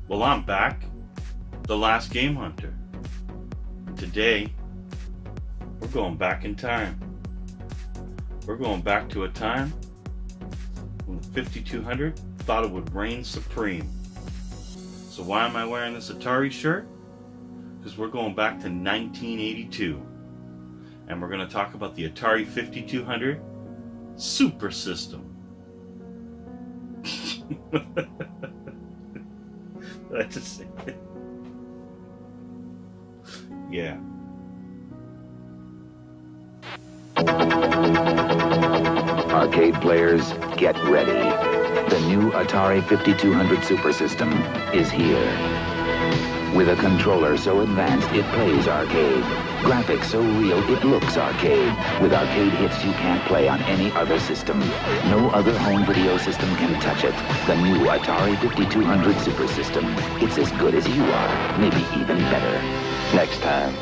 Well, I'm back, the last game hunter. Today, we're going back in time. We're going back to a time when the 5200 thought it would reign supreme. So why am I wearing this Atari shirt? Because we're going back to 1982. And we're going to talk about the Atari 5200 Super System. Did I just say it? Yeah. Arcade players, get ready. The new Atari 5200 Super System is here. With a controller so advanced it plays arcade. Graphics so real it looks arcade. With arcade hits you can't play on any other system. No other home video system can touch it. The new Atari 5200 Super System. It's as good as you are, maybe even better. Next time.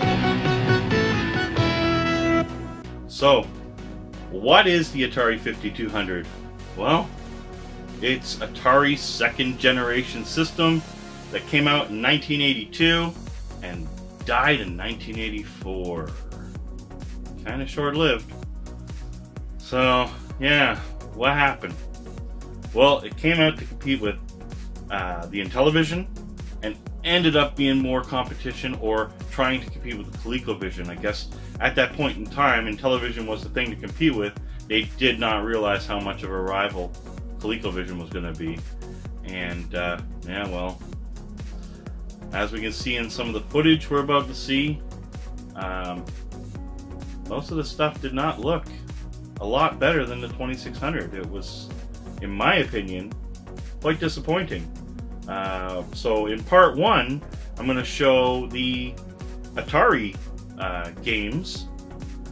So, what is the Atari 5200? Well, it's Atari's second generation system that came out in 1982 and died in 1984. Kind of short-lived. So, yeah, what happened? Well, it came out to compete with the Intellivision and ended up being more competition or trying to compete with the ColecoVision. I guess at that point in time, Intellivision was the thing to compete with. They did not realize how much of a rival ColecoVision was going to be. And, yeah, well, as we can see in some of the footage we're about to see, most of the stuff did not look a lot better than the 2600. It was, in my opinion, quite disappointing. So in part one, I'm going to show the Atari games,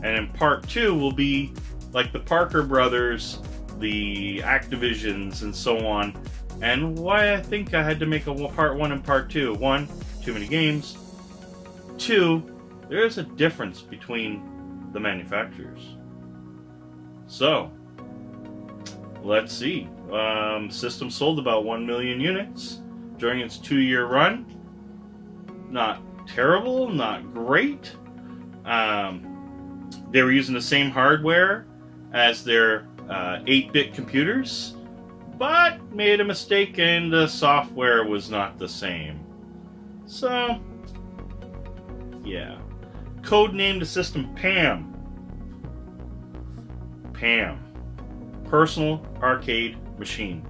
and in part two will be like the Parker Brothers, the Activisions, and so on, and why I think I had to make a part one and part two. One, too many games. Two, there is a difference between the manufacturers. So, let's see. System sold about 1 million units during its 2-year run. Not terrible, not great. They were using the same hardware as their 8-bit computers, but made a mistake and the software was not the same. So, yeah. Codenamed the system PAM. PAM. Personal Arcade Machine.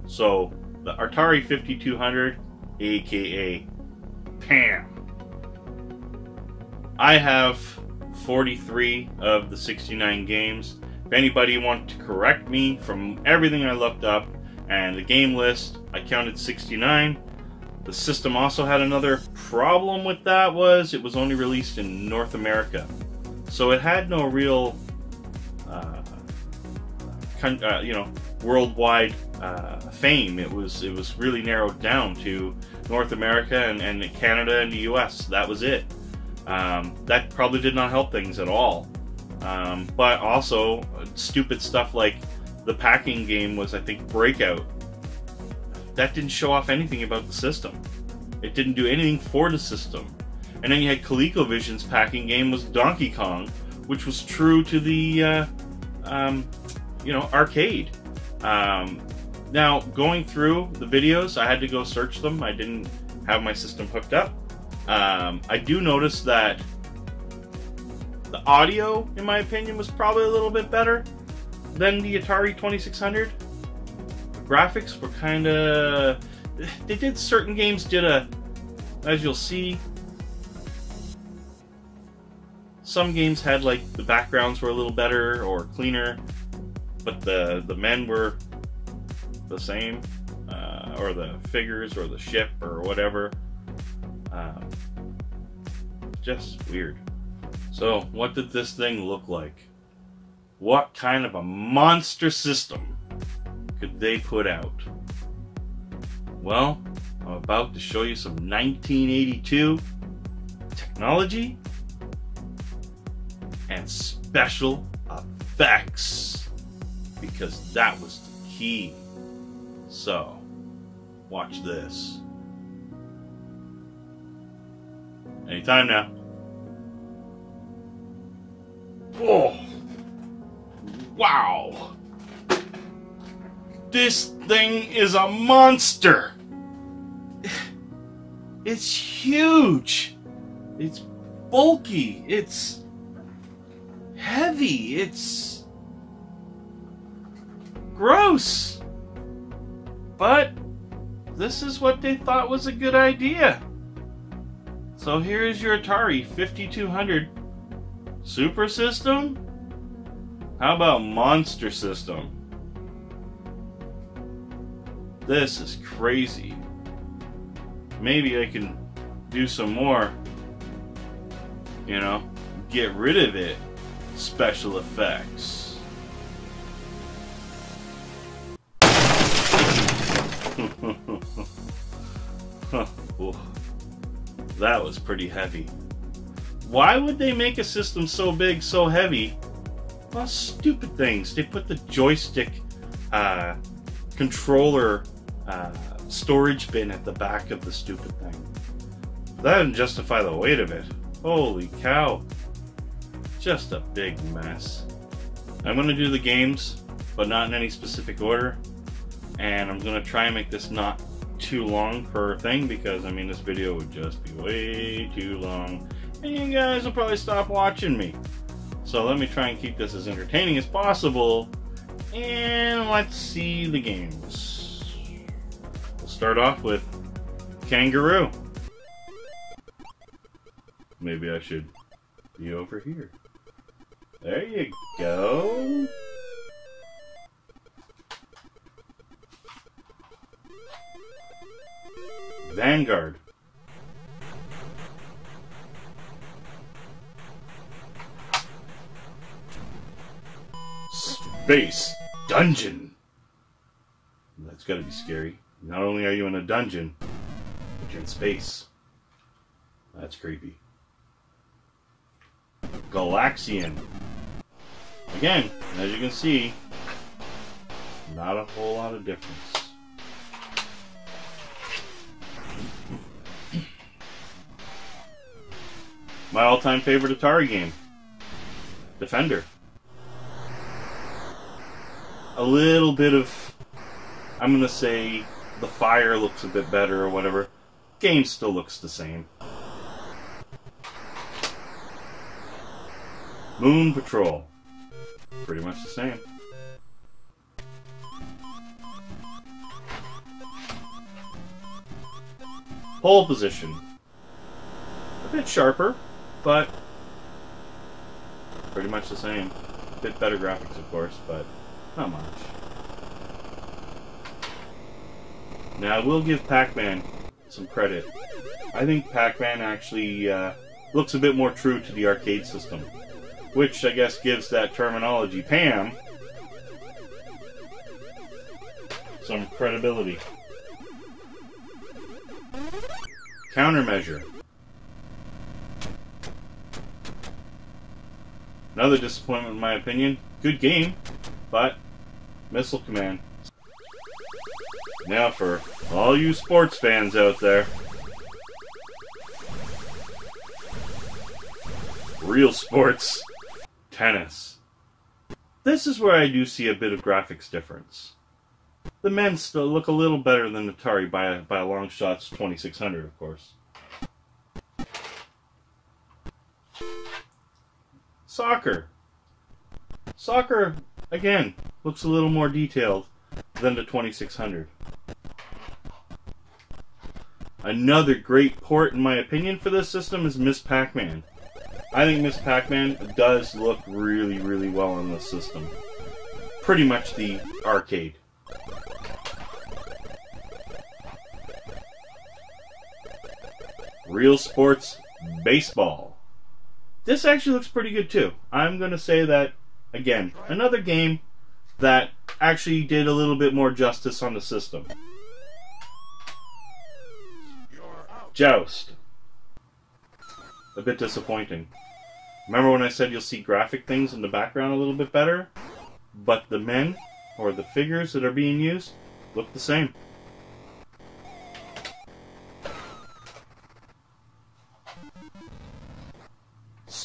So, the Atari 5200, aka PAM. I have 43 of the 69 games. If anybody wants to correct me from everything I looked up and the game list, I counted 69. The system also had another problem with that, was it was only released in North America. So it had no real worldwide fame. It was really narrowed down to North America and Canada and the US. That was it. That probably did not help things at all. But also, stupid stuff like the packing game was, I think, Breakout. That didn't show off anything about the system. It didn't do anything for the system. And then you had ColecoVision's packing game was Donkey Kong, which was true to the, arcade. Now, going through the videos, I had to go search them. I didn't have my system hooked up. I do notice that the audio, in my opinion, was probably a little bit better than the Atari 2600. The graphics were kind of... They did, certain games did as you'll see, some games had, like, the backgrounds were a little better or cleaner, but the men were the same, or the figures or the ship or whatever. Just weird. So, what did this thing look like? What kind of a monster system could they put out? Well, I'm about to show you some 1982 technology and special effects, because that was the key. So, watch this. Anytime now. Oh! Wow! This thing is a monster! It's huge! It's bulky! It's heavy! It's gross! But this is what they thought was a good idea. So here's your Atari 5200 Super System. How about Monster System? This is crazy. Maybe I can do some more, you know, get rid of it. Special effects. Ooh, that was pretty heavy. Why would they make a system so big, so heavy? Well, stupid things. They put the joystick controller storage bin at the back of the stupid thing. That didn't justify the weight of it. Holy cow. Just a big mess. I'm going to do the games, but not in any specific order. And I'm going to try and make this not too long per thing, because I mean this video would just be way too long and you guys will probably stop watching me. So let me try and keep this as entertaining as possible, and let's see the games. We'll start off with Kangaroo. Maybe I should be over here. There you go. Vanguard. Space Dungeon. That's gotta be scary. Not only are you in a dungeon, but you're in space. That's creepy. Galaxian. Again, as you can see, not a whole lot of difference. My all-time favorite Atari game, Defender. A little bit of, I'm gonna say, the fire looks a bit better or whatever. Game still looks the same. Moon Patrol. Pretty much the same. Pole Position. A bit sharper, but pretty much the same. A bit better graphics, of course, but not much. Now, I will give Pac-Man some credit. I think Pac-Man actually looks a bit more true to the arcade system, which I guess gives that terminology, Pam, some credibility. Countermeasure. Another disappointment in my opinion. Good game, but Missile Command. Now for all you sports fans out there. Real sports. Tennis. This is where I do see a bit of graphics difference. The men still look a little better than Atari by a long shot. 2600, of course. Soccer. Soccer, again, looks a little more detailed than the 2600. Another great port, in my opinion, for this system is Miss Pac-Man. I think Miss Pac-Man does look really, really well on this system. Pretty much the arcade. Real Sports Baseball. This actually looks pretty good too. I'm going to say that, again, another game that actually did a little bit more justice on the system. Joust. A bit disappointing. Remember when I said you'll see graphic things in the background a little bit better? But the men, or the figures that are being used, look the same.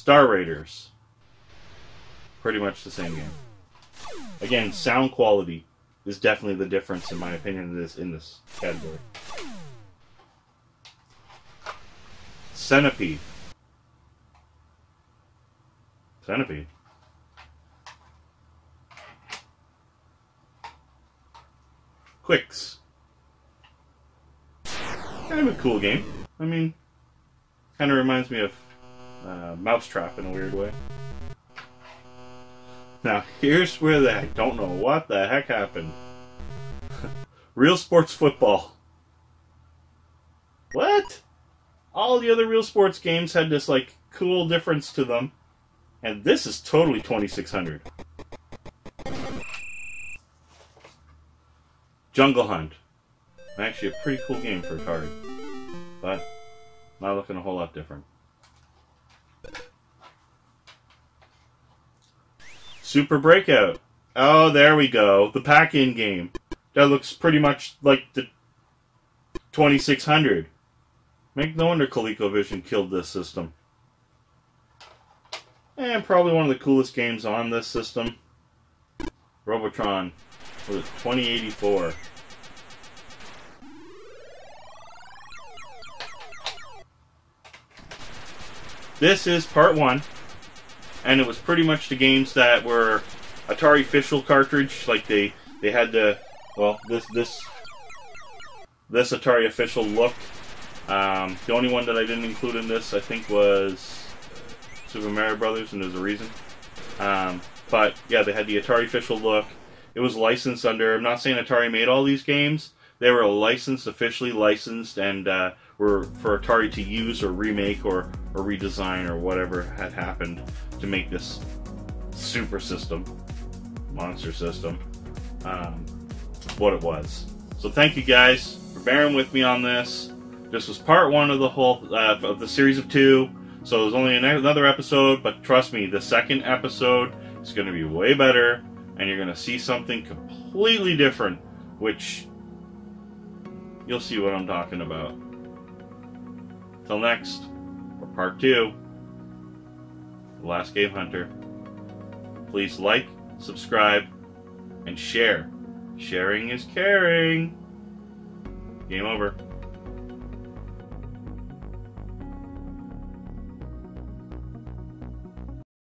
Star Raiders. Pretty much the same game. Again, sound quality is definitely the difference, in my opinion, in this category. Centipede. Centipede. Quicks. Kind of a cool game. I mean, kind of reminds me of Mousetrap in a weird way. Now, here's where I don't know what the heck happened. Real Sports Football. What? All the other Real Sports games had this, like, cool difference to them. And this is totally 2600. Jungle Hunt. Actually a pretty cool game for Atari. But not looking a whole lot different. Super Breakout. Oh, there we go. The pack-in game. That looks pretty much like the 2600. No wonder ColecoVision killed this system. And probably one of the coolest games on this system. Robotron. Was it 2084? This is part 1. And it was pretty much the games that were Atari official cartridge. Like they had the, well, this Atari official look. The only one that I didn't include in this, I think, was Super Mario Brothers, and there's a reason. But yeah, they had the Atari official look. It was licensed under. I'm not saying Atari made all these games. They were licensed, officially licensed, and were for Atari to use or remake or redesign or whatever had happened to make this super system, monster system, what it was. So thank you guys for bearing with me on this. This was part 1 of the whole of the series of 2. So there's only another episode, but trust me, the second episode is going to be way better, and you're going to see something completely different, which you'll see what I'm talking about. Till next, for part 2, The Last Game Hunter. Please like, subscribe, and share. Sharing is caring. Game over.